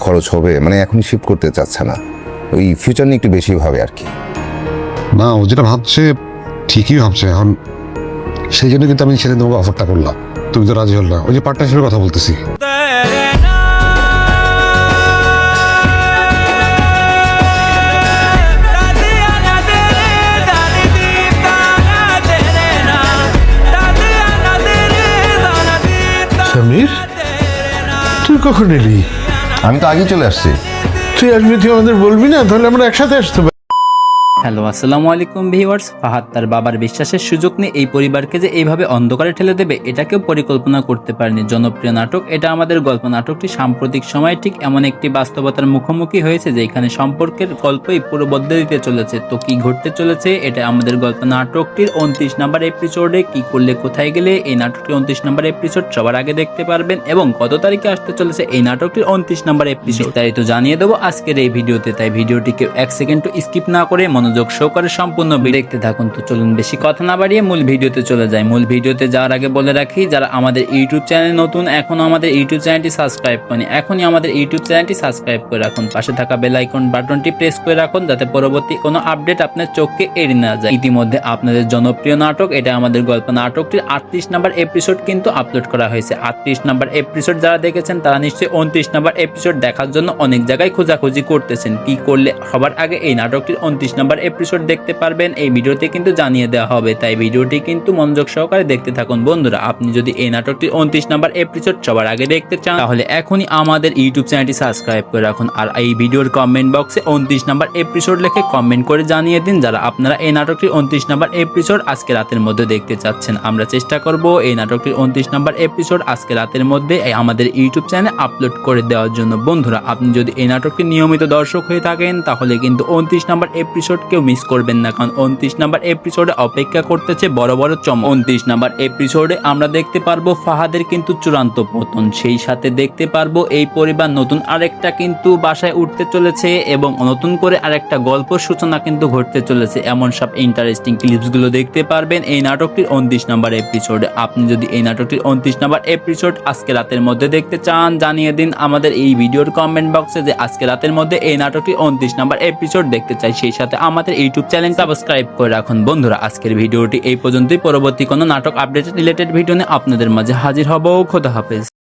খরচ হবে, মানে এখনই শিফট করতে চাচ্ছে না, ওই ফিউচার নিয়ে একটু বেশি ভাবে আর কি। না, ও যেটা ভাবছে ঠিকই ভাবছে। এখন সেই জন্য কিন্তু আমি সেদিন তোমাকে অফারটা করলাম, তুমি তো রাজি হল না। ওই যে পার্টনারশিপের কথা বলতেছি। সমীর, তুই কখন এলি? আমি তো আগেই চলে আসছি। তুই আসবি, তুই আমাদের বলবি না? তাহলে আমরা একসাথে আসতে পারি। হ্যালো, আসসালামু আলাইকুম ভিউয়ার্স। ফাহাদ তার বাবার বিশ্বাসের সুযোগ নিয়ে এই পরিবারকে যে এইভাবে অন্ধকারে ঠেলে দেবে এটা কেউ পরিকল্পনা করতে পারেনি। জনপ্রিয় নাটক এটা আমাদের গল্প। নাটকটি সাম্প্রতিক সময়ে ঠিক এমন একটি বাস্তবতার মুখোমুখি হয়েছে যে এখানে সম্পর্কের গল্পই পুরো বদলে দিতে চলেছে। তো কি ঘটতে চলেছে, এটা আমাদের গল্প নাটকটির 29 নম্বর এপিসোডে কি করলে কোথায় গেলে, এই নাটকটির 29 নম্বর এপিসোড সবার আগে দেখতে পারবেন এবং কত তারিখে আসতে চলেছে এই নাটকটির 29 নম্বর এপিসোড বিস্তারিত জানিয়ে দেবো আজকের এই ভিডিওতে। তাই ভিডিওটিকে এক সেকেন্ড স্কিপ না করে মনোযোগ সহকারে সম্পূর্ণ দেখতে থাকুন। তো চলুন বেশি কথা না বাড়িয়ে মূল ভিডিওতে চলে যায়। মূল ভিডিওতে যাওয়ার আগে বলে রাখি, যারা আমাদের ইউটিউব চ্যানেল নতুন, এখনো আমাদের ইউটিউব চ্যানেলটি সাবস্ক্রাইব করেনি, এখনই আমাদের ইউটিউব চ্যানেলটি সাবস্ক্রাইব করে রাখুন। পাশে থাকা বেল আইকন বাটনটি প্রেস করে রাখুন যাতে পরবর্তী কোনো আপডেট আপনার চোখকে এড়িয়ে না যায়। ইতিমধ্যে আপনাদের জনপ্রিয় নাটক এটা আমাদের গল্প নাটকটির 38 নম্বর এপিসোড কিন্তু আপলোড করা হয়েছে। 38 নম্বর এপিসোড যারা দেখেছেন তারা নিশ্চয়ই 29 নম্বর এপিসোড দেখার জন্য অনেক জায়গায় খোঁজাখুঁজি করতেছেন। কি করলে সবার আগে এই নাটকটির 29 নম্বর এপিসোড দেখতে পারবেন এই ভিডিওতে কিন্তু জানিয়ে দেওয়া হবে। তাই ভিডিওটি কিন্তু মনোযোগ সহকারে দেখতে থাকুন। বন্ধুরা, আপনি যদি এই নাটকটির 29 নম্বর এপিসোড সবার আগে দেখতে চান তাহলে এখনই আমাদের ইউটিউব চ্যানেলটি সাবস্ক্রাইব করে রাখুন। আর এই ভিডিওর কমেন্ট বক্সে 29 নম্বর এপিসোড লিখে কমেন্ট করে জানিয়ে দিন যারা আপনারা এই নাটকটির 29 নম্বর এপিসোড আজকে রাতের মধ্যে দেখতে চাচ্ছেন। আমরা চেষ্টা করব এই নাটকটির 29 নম্বর এপিসোড আজকে রাতের মধ্যে আমাদের ইউটিউব চ্যানেলে আপলোড করে দেওয়ার জন্য। বন্ধুরা, আপনি যদি এই নাটকটির নিয়মিত দর্শক হয়ে থাকেন তাহলে কিন্তু 29 নম্বর এপিসোড কেউ মিস করবেন না, কারণ 29 নম্বর এপিসোডে অপেক্ষা করতেছে বড় বড় চমক। 29 নম্বর এপিসোডে আমরা দেখতে পারবো ফাহাদের কিন্তু চূড়ান্ত পতন, সেই সাথে দেখতে পারবো এই পরিবার নতুন আরেকটা কিন্তু বাসায় উঠতে চলেছে এবং নতুন করে আরেকটা গল্প সূচনা কিন্তু ঘটতে চলেছে। এমন সব ইন্টারেস্টিং ক্লিপস গুলো দেখতে পারবেন এই নাটকটির 29 নম্বর এপিসোডে। আপনি যদি এই নাটকটির 29 নম্বর এপিসোড আজকে রাতের মধ্যে দেখতে চান জানিয়ে দিন আমাদের এই ভিডিওর কমেন্ট বক্সে যে আজকে রাতের মধ্যে এই নাটকটির 29 নম্বর এপিসোড দেখতে চাই। সেই সাথে আমাদের ইউটিউব চ্যানেল সাবস্ক্রাইব করে রাখুন। বন্ধুরা, আজকের ভিডিওটি এই পর্যন্তই। পরবর্তী কোনো নাটক আপডেট রিলেটেড ভিডিও নিয়ে আপনাদের মাঝে হাজির হব। খোদা হাফেজ।